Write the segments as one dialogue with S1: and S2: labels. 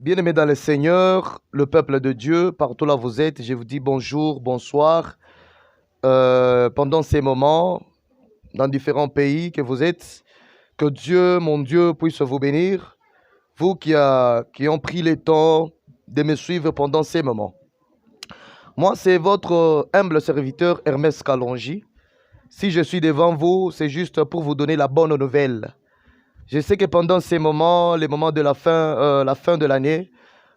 S1: Bien-aimés dans le Seigneur, le peuple de Dieu, partout là où vous êtes, je vous dis bonjour, bonsoir. Pendant ces moments, dans différents pays que vous êtes, que Dieu, mon Dieu, puisse vous bénir. Vous qui ont pris le temps de me suivre pendant ces moments. Moi, c'est votre humble serviteur Hermès Kalonji. Si je suis devant vous, c'est juste pour vous donner la bonne nouvelle. Je sais que pendant ces moments, les moments de la fin de l'année,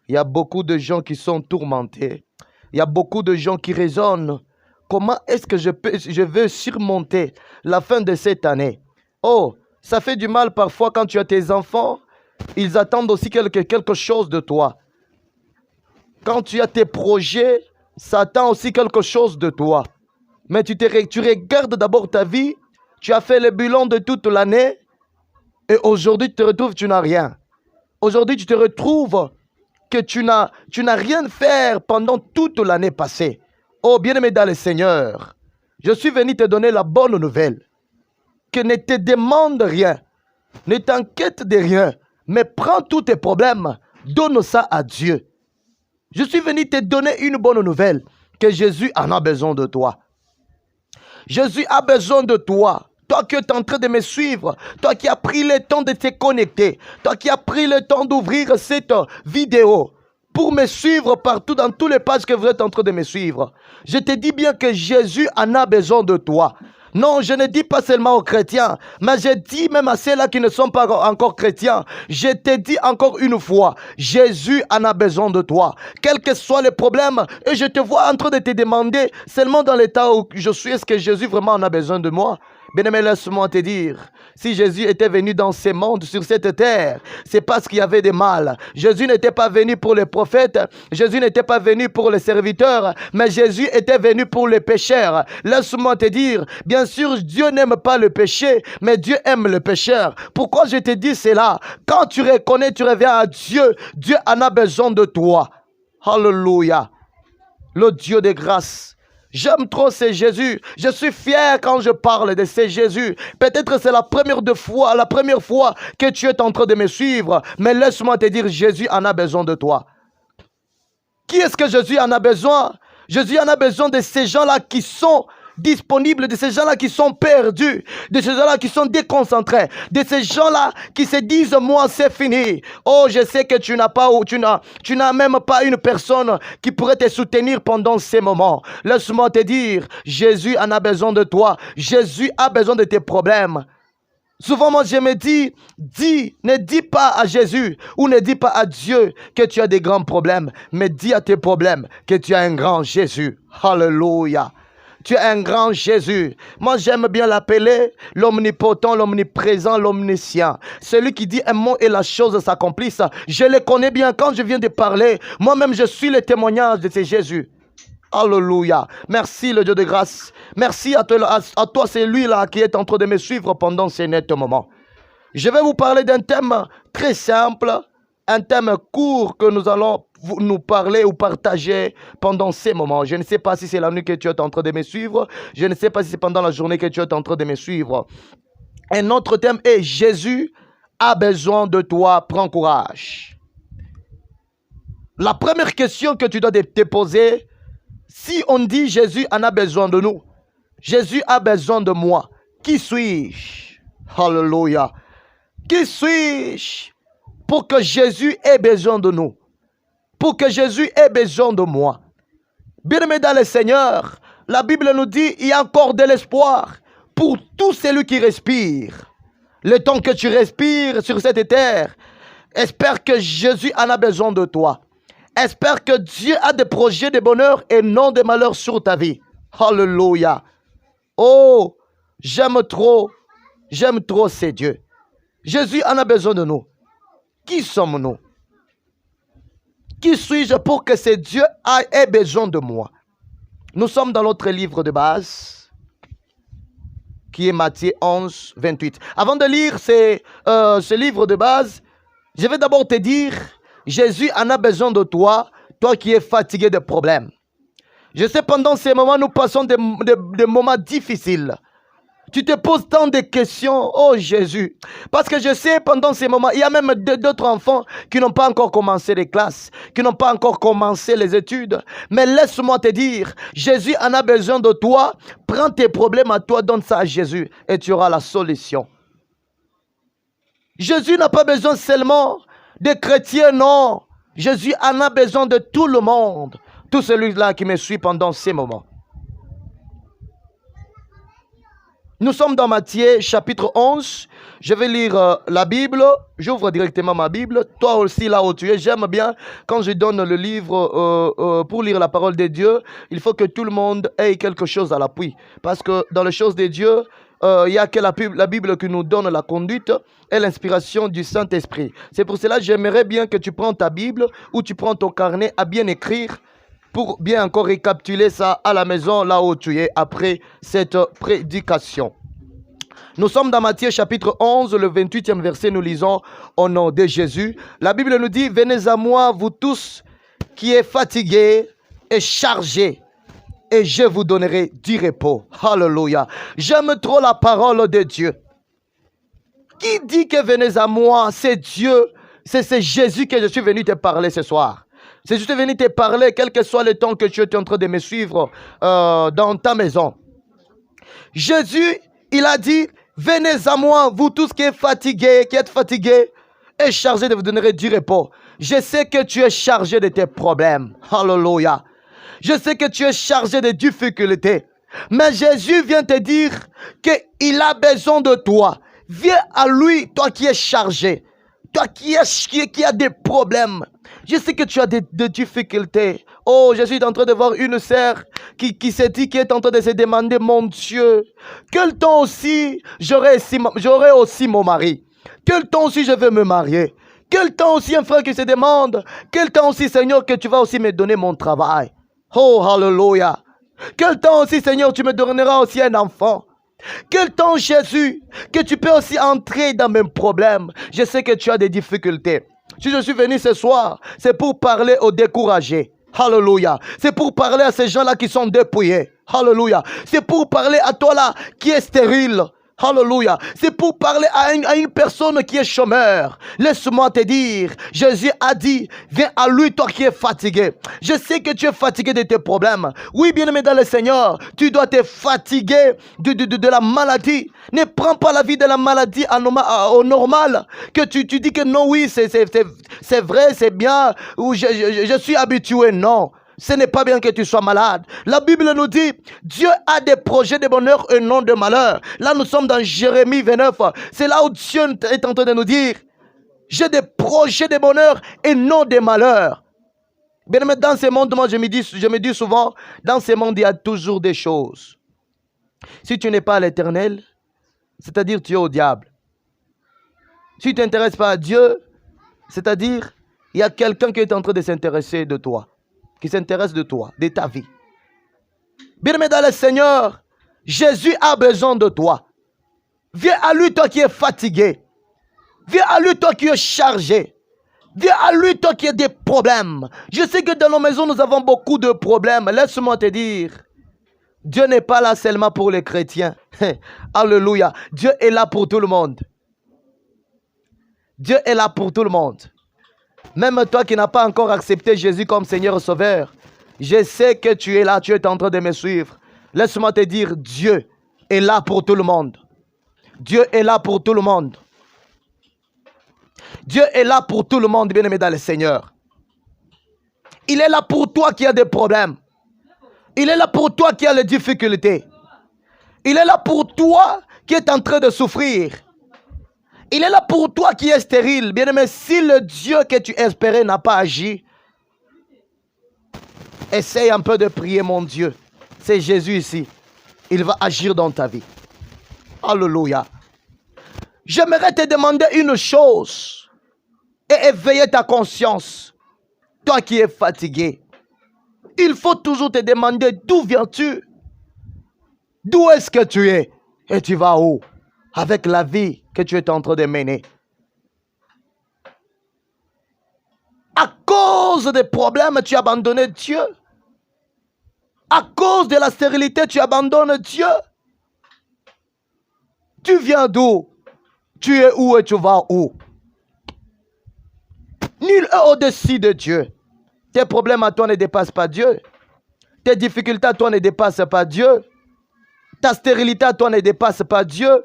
S1: il y a beaucoup de gens qui sont tourmentés. Il y a beaucoup de gens qui raisonnent. Comment est-ce que je veux surmonter la fin de cette année? Oh, ça fait du mal parfois quand tu as tes enfants. Ils attendent aussi quelque chose de toi. Quand tu as tes projets, ça attend aussi quelque chose de toi. Mais tu regardes d'abord ta vie. Tu as fait le bilan de toute l'année. Et aujourd'hui, tu te retrouves, tu n'as rien. Aujourd'hui, tu te retrouves que tu n'as rien fait pendant toute l'année passée. Oh, bien-aimé dans le Seigneur, je suis venu te donner la bonne nouvelle. Que ne te demande rien, ne t'inquiète de rien, mais prends tous tes problèmes, donne ça à Dieu. Je suis venu te donner une bonne nouvelle, que Jésus en a besoin de toi. Jésus a besoin de toi. Toi qui es en train de me suivre, toi qui as pris le temps de te connecter, toi qui as pris le temps d'ouvrir cette vidéo pour me suivre partout dans tous les pages que vous êtes en train de me suivre. Je te dis bien que Jésus en a besoin de toi. Non, je ne dis pas seulement aux chrétiens, mais je dis même à ceux-là qui ne sont pas encore chrétiens. Je te dis encore une fois, Jésus en a besoin de toi. Quels que soient les problèmes, et je te vois en train de te demander, seulement dans l'état où je suis, est-ce que Jésus vraiment en a besoin de moi? Bien-aimé, laisse-moi te dire, si Jésus était venu dans ce monde, sur cette terre, c'est parce qu'il y avait des mal. Jésus n'était pas venu pour les prophètes, Jésus n'était pas venu pour les serviteurs, mais Jésus était venu pour les pécheurs. Laisse-moi te dire, bien sûr, Dieu n'aime pas le péché, mais Dieu aime le pécheur. Pourquoi je te dis cela? Quand tu reconnais, tu reviens à Dieu, Dieu en a besoin de toi. Alléluia. Le Dieu de grâce. J'aime trop ce Jésus. Je suis fier quand je parle de ce Jésus. Peut-être c'est la première fois que tu es en train de me suivre. Mais laisse-moi te dire, Jésus en a besoin de toi. Qui est-ce que Jésus en a besoin? Jésus en a besoin de ces gens-là qui sont disponibles, de ces gens-là qui sont perdus, de ces gens-là qui sont déconcentrés, de ces gens-là qui se disent moi c'est fini. Oh, je sais que tu n'as même pas une personne qui pourrait te soutenir pendant ces moments. Laisse-moi te dire, Jésus en a besoin de toi. Jésus a besoin de tes problèmes. Souvent, moi, je me dis, ne dis pas à Jésus ou ne dis pas à Dieu que tu as des grands problèmes, mais dis à tes problèmes que tu as un grand Jésus. Alléluia. Tu es un grand Jésus. Moi, j'aime bien l'appeler l'omnipotent, l'omniprésent, l'omniscient. Celui qui dit un mot et la chose s'accomplisse. Je le connais bien quand je viens de parler. Moi-même, je suis le témoignage de ce Jésus. Alléluia. Merci le Dieu de grâce. Merci à toi, c'est lui-là qui est en train de me suivre pendant ces nets moments. Je vais vous parler d'un thème très simple, un thème court que nous allons nous parler ou partager pendant ces moments. Je ne sais pas si c'est la nuit que tu es en train de me suivre. Je ne sais pas si c'est pendant la journée que tu es en train de me suivre. Un autre thème est Jésus a besoin de toi. Prends courage. La première question que tu dois te poser, si on dit Jésus en a besoin de nous, Jésus a besoin de moi, qui suis-je? Alléluia. Qui suis-je pour que Jésus ait besoin de nous? Pour que Jésus ait besoin de moi. Bien-aimé dans le Seigneur, la Bible nous dit il y a encore de l'espoir pour tout celui qui respire. Le temps que tu respires sur cette terre, espère que Jésus en a besoin de toi. Espère que Dieu a des projets de bonheur et non de malheur sur ta vie. Alléluia. Oh, j'aime trop ces dieux. Jésus en a besoin de nous. Qui sommes-nous? Qui suis-je pour que ce Dieu ait besoin de moi? Nous sommes dans notre livre de base, qui est Matthieu 11, 28. Avant de lire ce livre de base, je vais d'abord te dire, Jésus en a besoin de toi, toi qui es fatigué de problèmes. Je sais, pendant ces moments, nous passons des moments difficiles. Tu te poses tant de questions, oh Jésus. Parce que je sais, pendant ces moments, il y a même d'autres enfants qui n'ont pas encore commencé les classes, qui n'ont pas encore commencé les études. Mais laisse-moi te dire, Jésus en a besoin de toi. Prends tes problèmes à toi, donne ça à Jésus et tu auras la solution. Jésus n'a pas besoin seulement des chrétiens, non. Jésus en a besoin de tout le monde. Tout celui-là qui me suit pendant ces moments. Nous sommes dans Matthieu chapitre 11. Je vais lire la Bible. J'ouvre directement ma Bible. Toi aussi là où tu es, j'aime bien quand je donne le livre pour lire la parole de Dieu. Il faut que tout le monde ait quelque chose à l'appui. Parce que dans les choses de Dieu, il n'y a que la Bible qui nous donne la conduite et l'inspiration du Saint-Esprit. C'est pour cela que j'aimerais bien que tu prends ta Bible ou tu prends ton carnet à bien écrire pour bien encore récapituler ça à la maison, là où tu es, après cette prédication. Nous sommes dans Matthieu chapitre 11, le 28e verset, nous lisons au nom de Jésus. La Bible nous dit, « Venez à moi, vous tous qui êtes fatigués et chargés, et je vous donnerai du repos. » Alléluia. J'aime trop la parole de Dieu. Qui dit que venez à moi? C'est Dieu, c'est Jésus que je suis venu te parler ce soir. Si je suis venu te parler, quel que soit le temps que tu es en train de me suivre dans ta maison. Jésus, il a dit, venez à moi, vous tous qui êtes fatigués, et chargés de vous donner du repos. Je sais que tu es chargé de tes problèmes. Alléluia. Je sais que tu es chargé de difficultés. Mais Jésus vient te dire qu'il a besoin de toi. Viens à lui, toi qui es chargé. Toi qui as des problèmes. Je sais que tu as des difficultés. Oh, je suis en train de voir une sœur qui s'est dit, qui est en train de se demander, mon Dieu, quel temps aussi j'aurai aussi mon mari? Quel temps aussi je vais me marier? Quel temps aussi un frère qui se demande, quel temps aussi Seigneur que tu vas aussi me donner mon travail? Oh, hallelujah. Quel temps aussi Seigneur tu me donneras aussi un enfant? Quel temps Jésus que tu peux aussi entrer dans mes problèmes? Je sais que tu as des difficultés. Si je suis venu ce soir, c'est pour parler aux découragés. Alléluia. C'est pour parler à ces gens-là qui sont dépouillés. Alléluia. C'est pour parler à toi là qui est stérile. Alléluia. C'est pour parler à une personne qui est chômeur. Laisse-moi te dire, Jésus a dit, viens à lui toi qui es fatigué. Je sais que tu es fatigué de tes problèmes. Oui, bien-aimé dans le Seigneur, tu dois te fatiguer de la maladie. Ne prends pas la vie de la maladie au normal. Que tu dis que non, oui, c'est vrai, c'est bien, ou je suis habitué. Non. Ce n'est pas bien que tu sois malade. La Bible nous dit, Dieu a des projets de bonheur et non de malheur. Là, nous sommes dans Jérémie 29. C'est là où Dieu est en train de nous dire, j'ai des projets de bonheur et non de malheur. Bien, mais dans ce monde, moi, je me dis souvent, dans ce monde, il y a toujours des choses. Si tu n'es pas à l'Éternel, c'est-à-dire tu es au diable. Si tu ne t'intéresses pas à Dieu, c'est-à-dire il y a quelqu'un qui est en train de s'intéresser de toi. Qui s'intéresse de toi, de ta vie. Bien-aimé dans le Seigneur, Jésus a besoin de toi. Viens à lui, toi qui es fatigué. Viens à lui, toi qui es chargé. Viens à lui, toi qui as des problèmes. Je sais que dans nos maisons, nous avons beaucoup de problèmes. Laisse-moi te dire, Dieu n'est pas là seulement pour les chrétiens. Alléluia. Dieu est là pour tout le monde. Dieu est là pour tout le monde. Même toi qui n'as pas encore accepté Jésus comme Seigneur et Sauveur, je sais que tu es là, tu es en train de me suivre. Laisse-moi te dire, Dieu est là pour tout le monde. Dieu est là pour tout le monde. Dieu est là pour tout le monde, bien-aimé dans le Seigneur. Il est là pour toi qui as des problèmes. Il est là pour toi qui as des difficultés. Il est là pour toi qui est en train de souffrir. Il est là pour toi qui est stérile. Bien-aimé, si le Dieu que tu espérais n'a pas agi, essaye un peu de prier mon Dieu. C'est Jésus ici. Il va agir dans ta vie. Alléluia. J'aimerais te demander une chose et éveiller ta conscience. Toi qui es fatigué, il faut toujours te demander d'où viens-tu? D'où est-ce que tu es? Et tu vas où? Avec la vie que tu es en train de mener. À cause des problèmes, tu as abandonné Dieu. À cause de la stérilité, tu abandonnes Dieu. Tu viens d'où? Tu es où et tu vas où? Nul est au-dessus de Dieu. Tes problèmes à toi ne dépassent pas Dieu. Tes difficultés à toi ne dépassent pas Dieu. Ta stérilité à toi ne dépasse pas Dieu.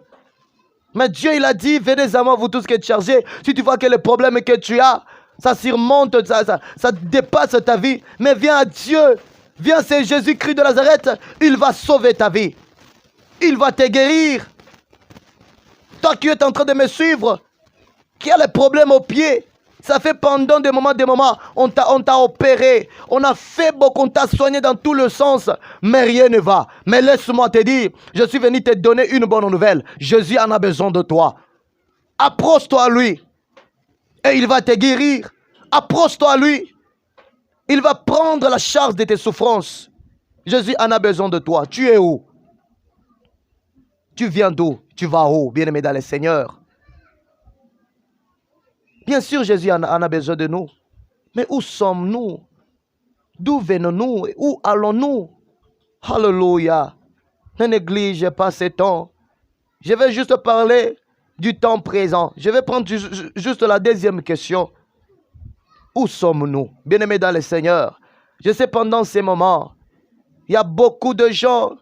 S1: Mais Dieu, il a dit, venez à moi, vous tous qui êtes chargés. Si tu vois que le problème que tu as, ça surmonte, ça dépasse ta vie. Mais viens à Dieu. Viens, c'est Jésus-Christ de Nazareth. Il va sauver ta vie. Il va te guérir. Toi qui es en train de me suivre, qui a le problème au pied, ça fait pendant des moments, on t'a opéré, on a fait beaucoup, on t'a soigné dans tout le sens, mais rien ne va. Mais laisse-moi te dire, je suis venu te donner une bonne nouvelle. Jésus en a besoin de toi. Approche-toi à lui et il va te guérir. Approche-toi à lui. Il va prendre la charge de tes souffrances. Jésus en a besoin de toi. Tu es où? Tu viens d'où? Tu vas où, bien-aimé dans le Seigneur? Bien sûr, Jésus en a besoin de nous. Mais où sommes-nous? D'où venons-nous? Où allons-nous? Alléluia. Ne néglige pas ce temps. Je vais juste parler du temps présent. Je vais prendre juste la deuxième question. Où sommes-nous? Bien-aimés dans le Seigneur. Je sais pendant ces moments, il y a beaucoup de gens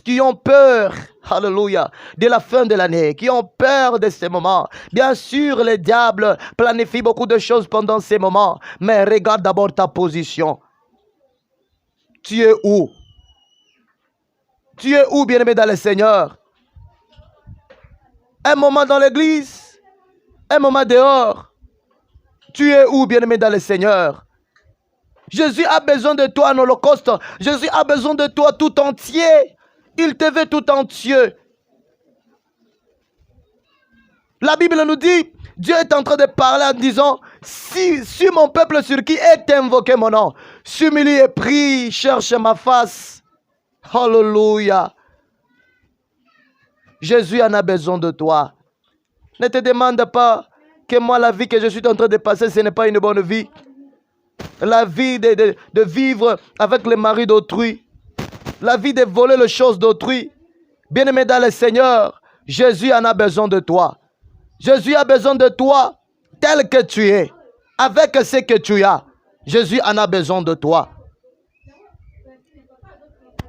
S1: qui ont peur, alléluia, de la fin de l'année, qui ont peur de ces moments. Bien sûr, le diable planifie beaucoup de choses pendant ces moments, mais regarde d'abord ta position. Tu es où? Tu es où, bien-aimé dans le Seigneur? Un moment dans l'église, un moment dehors. Tu es où, bien-aimé dans le Seigneur? Jésus a besoin de toi en holocauste. Jésus a besoin de toi tout entier. Il te veut tout entier. La Bible nous dit, Dieu est en train de parler en disant, si mon peuple sur qui est invoqué mon nom, s'humilie et prie, cherche ma face. Alléluia. Jésus en a besoin de toi. Ne te demande pas que moi, la vie que je suis en train de passer, ce n'est pas une bonne vie. La vie de vivre avec le mari d'autrui. La vie de voler les choses d'autrui. Bien-aimé dans le Seigneur, Jésus en a besoin de toi. Jésus a besoin de toi tel que tu es. Avec ce que tu as. Jésus en a besoin de toi.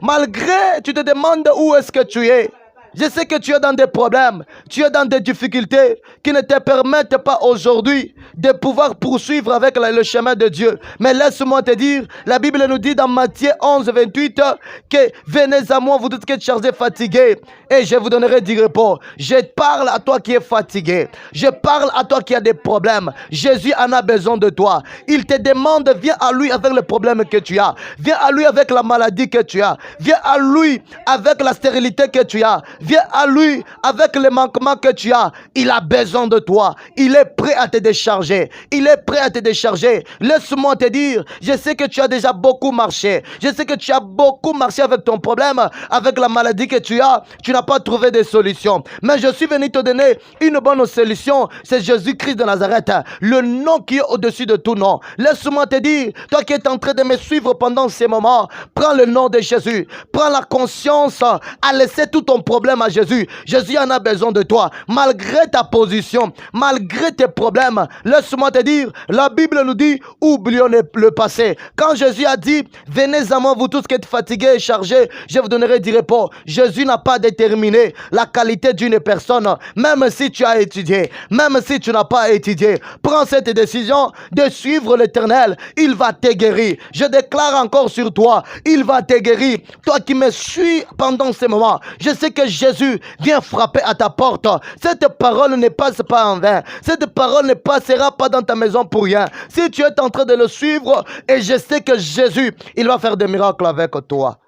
S1: Malgré, tu te demandes où est-ce que tu es. Je sais que tu es dans des problèmes, tu es dans des difficultés qui ne te permettent pas aujourd'hui de pouvoir poursuivre avec le chemin de Dieu. Mais laisse-moi te dire, la Bible nous dit dans Matthieu 11, 28 que venez à moi, vous tous qui êtes chargés, fatigués, et je vous donnerai du repos. Je parle à toi qui es fatigué. Je parle à toi qui as des problèmes. Jésus en a besoin de toi. Il te demande, viens à lui avec le problème que tu as. Viens à lui avec la maladie que tu as. Viens à lui avec la stérilité que tu as. Viens à lui avec les manquements que tu as. Il a besoin de toi. Il est prêt à te décharger. Il est prêt à te décharger. Laisse-moi te dire, je sais que tu as déjà beaucoup marché. Je sais que tu as beaucoup marché avec ton problème, avec la maladie que tu as. Tu n'as pas trouvé de solution. Mais je suis venu te donner une bonne solution. C'est Jésus-Christ de Nazareth. Le nom qui est au-dessus de tout nom. Laisse-moi te dire, toi qui es en train de me suivre pendant ces moments, prends le nom de Jésus. Prends la conscience à laisser tout ton problème à Jésus. Jésus en a besoin de toi. Malgré ta position, malgré tes problèmes, laisse-moi te dire, la Bible nous dit, oublions le passé. Quand Jésus a dit, venez à moi vous tous qui êtes fatigués et chargés, je vous donnerai du repos. Jésus n'a pas déterminé la qualité d'une personne, même si tu as étudié, même si tu n'as pas étudié. Prends cette décision de suivre l'Éternel. Il va te guérir. Je déclare encore sur toi, il va te guérir. Toi qui me suis pendant ces moments, je sais que Jésus vient frapper à ta porte. Cette parole ne passe pas en vain. Cette parole ne passera pas dans ta maison pour rien. Si tu es en train de le suivre, et je sais que Jésus, il va faire des miracles avec toi.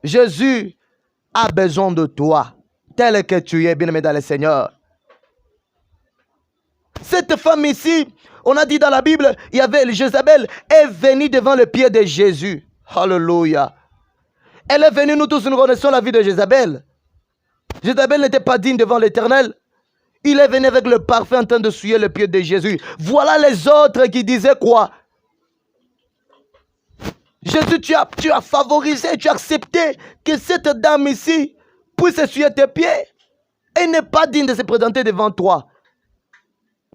S1: Jésus a besoin de toi, tel que tu es, bien-aimé dans le Seigneur. Cette femme ici, on a dit dans la Bible, il y avait Jézabel est venue devant le pied de Jésus. Alléluia. Elle est venue, nous tous nous connaissons la vie de Jézabel. Jézabel n'était pas digne devant l'Éternel. Il est venu avec le parfum en train de souiller le pied de Jésus. Voilà les autres qui disaient quoi? Jésus, tu as favorisé, tu as accepté que cette dame ici puisse essuyer tes pieds et n'est pas digne de se présenter devant toi.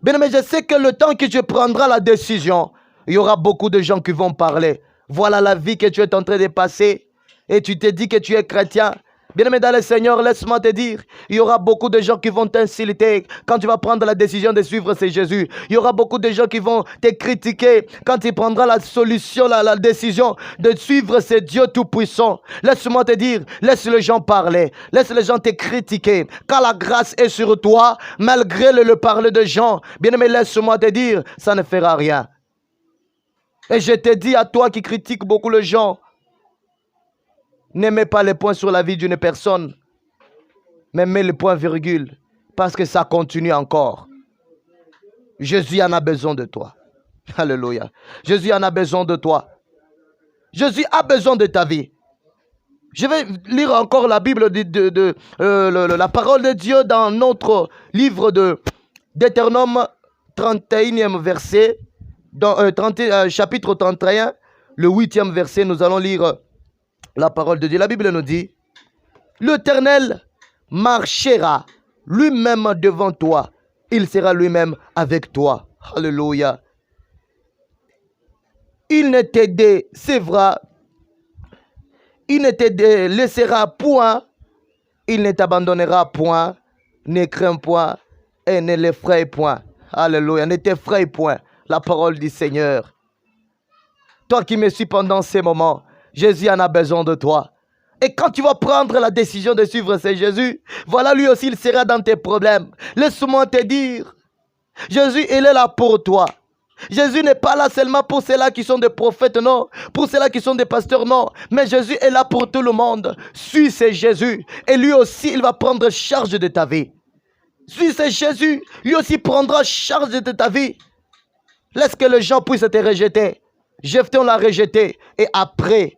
S1: Bien-aimé, je sais que le temps que tu prendras la décision, il y aura beaucoup de gens qui vont parler. Voilà la vie que tu es en train de passer et tu te dis que tu es chrétien. Bien-aimé dans le Seigneur, laisse-moi te dire, il y aura beaucoup de gens qui vont t'insulter quand tu vas prendre la décision de suivre ce Jésus. Il y aura beaucoup de gens qui vont te critiquer quand tu prendras la solution, la décision de suivre ce Dieu tout-puissant. Laisse-moi te dire, laisse les gens parler, laisse les gens te critiquer. Quand la grâce est sur toi, malgré le parler de gens, bien-aimé, laisse-moi te dire, ça ne fera rien. Et je te dis à toi qui critiques beaucoup les gens, n'aimez pas les points sur la vie d'une personne, mais mets le point virgule, parce que ça continue encore. Jésus en a besoin de toi. Alléluia. Jésus en a besoin de toi. Jésus a besoin de ta vie. Je vais lire encore la Bible, la parole de Dieu dans notre livre de Deutéronome 31e verset, dans, chapitre 31, le 8e verset, nous allons lire la parole de Dieu. La Bible nous dit, l'Éternel marchera lui-même devant toi. Il sera lui-même avec toi. Alléluia. Il ne te décevra, il ne te laissera point, il ne t'abandonnera point, ne crains point et ne l'effraie point. Alléluia. Ne t'effraie point. La parole du Seigneur. Toi qui me suis pendant ces moments, Jésus en a besoin de toi. Et quand tu vas prendre la décision de suivre ce Jésus, voilà, lui aussi, il sera dans tes problèmes. Laisse-moi te dire, Jésus, il est là pour toi. Jésus n'est pas là seulement pour ceux-là qui sont des prophètes, non. Pour ceux-là qui sont des pasteurs, non. Mais Jésus est là pour tout le monde. Suis ce Jésus. Et lui aussi, il va prendre charge de ta vie. Suis ce Jésus. Lui aussi prendra charge de ta vie. Laisse que les gens puissent te rejeter. Jephthé, on l'a rejeté. Et après,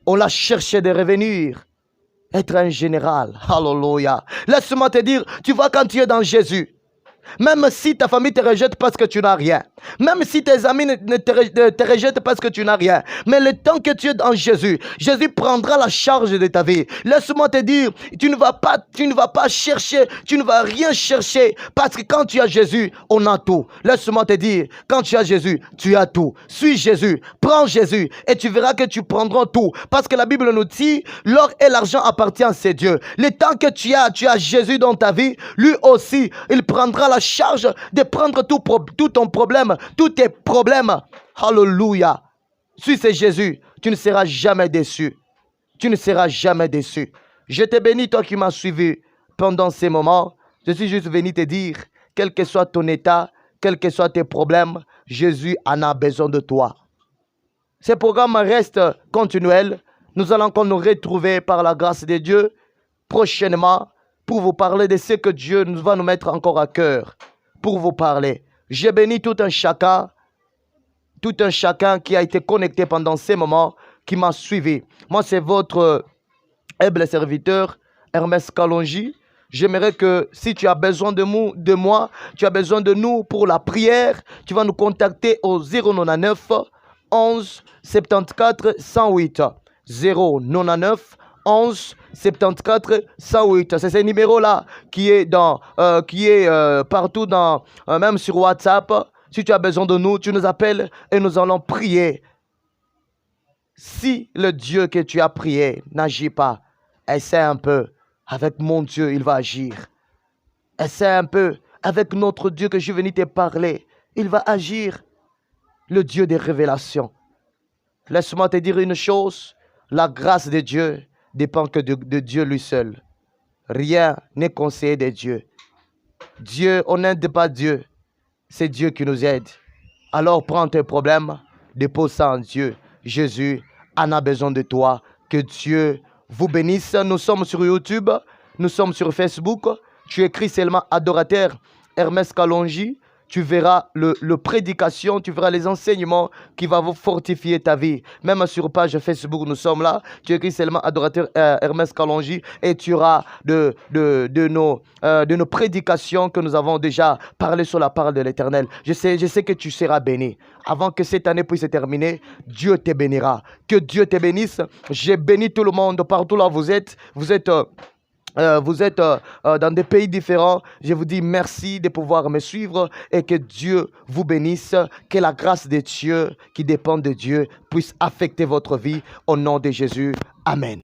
S1: on l'a cherché de revenir. Être un général. Alléluia. Laisse-moi te dire, tu vois, quand tu es dans Jésus, même si ta famille te rejette parce que tu n'as rien, même si tes amis ne te rejettent parce que tu n'as rien, mais le temps que tu es dans Jésus, Jésus prendra la charge de ta vie. Laisse-moi te dire, tu ne vas pas chercher, tu ne vas rien chercher, parce que quand tu as Jésus, on a tout. Laisse-moi te dire, quand tu as Jésus, tu as tout. Suis Jésus, prends Jésus, et tu verras que tu prendras tout, parce que la Bible nous dit, l'or et l'argent appartiennent à ces dieux. Le temps que tu as Jésus dans ta vie, lui aussi, il prendra la charge de prendre tout ton problème, tous tes problèmes. Alléluia. Suis ce Jésus, tu ne seras jamais déçu. Tu ne seras jamais déçu. Je te bénis, toi qui m'as suivi pendant ces moments. Je suis juste venu te dire, quel que soit ton état, quels que soient tes problèmes, Jésus en a besoin de toi. Ce programme reste continuel. Nous allons encore nous retrouver par la grâce de Dieu prochainement pour vous parler de ce que Dieu va nous mettre encore à cœur, pour vous parler. J'ai béni tout un chacun qui a été connecté pendant ces moments, qui m'a suivi. Moi, c'est votre humble serviteur, Hermès Kalonji. J'aimerais que si tu as besoin de moi, tu as besoin de nous pour la prière, tu vas nous contacter au 099 11 74 108. 099 11 74 108. C'est ce numéro-là qui est partout, même sur WhatsApp. Si tu as besoin de nous, tu nous appelles et nous allons prier. Si le Dieu que tu as prié n'agit pas, essaie un peu. Avec mon Dieu, il va agir. Essaie un peu. Avec notre Dieu que je suis venu te parler, il va agir. Le Dieu des révélations. Laisse-moi te dire une chose. La grâce de Dieu dépend que de Dieu lui seul. Rien n'est conseillé de Dieu. Dieu, on n'aide pas Dieu. C'est Dieu qui nous aide. Alors prends tes problèmes, dépose ça en Dieu. Jésus en a besoin de toi. Que Dieu vous bénisse. Nous sommes sur YouTube, nous sommes sur Facebook. Tu écris seulement adorateur Hermès Kalonji. Tu verras le prédication, tu verras les enseignements qui vont vous fortifier ta vie. Même sur page Facebook, nous sommes là. Tu écris seulement adorateur Hermès Kalonji et tu auras de nos prédications que nous avons déjà parlé sur la parole de l'Éternel. Je sais que tu seras béni. Avant que cette année puisse se terminer, Dieu te bénira. Que Dieu te bénisse. J'ai béni tout le monde partout là où vous êtes. Vous êtes vous êtes dans des pays différents, je vous dis merci de pouvoir me suivre et que Dieu vous bénisse, que la grâce de Dieu qui dépend de Dieu puisse affecter votre vie au nom de Jésus. Amen.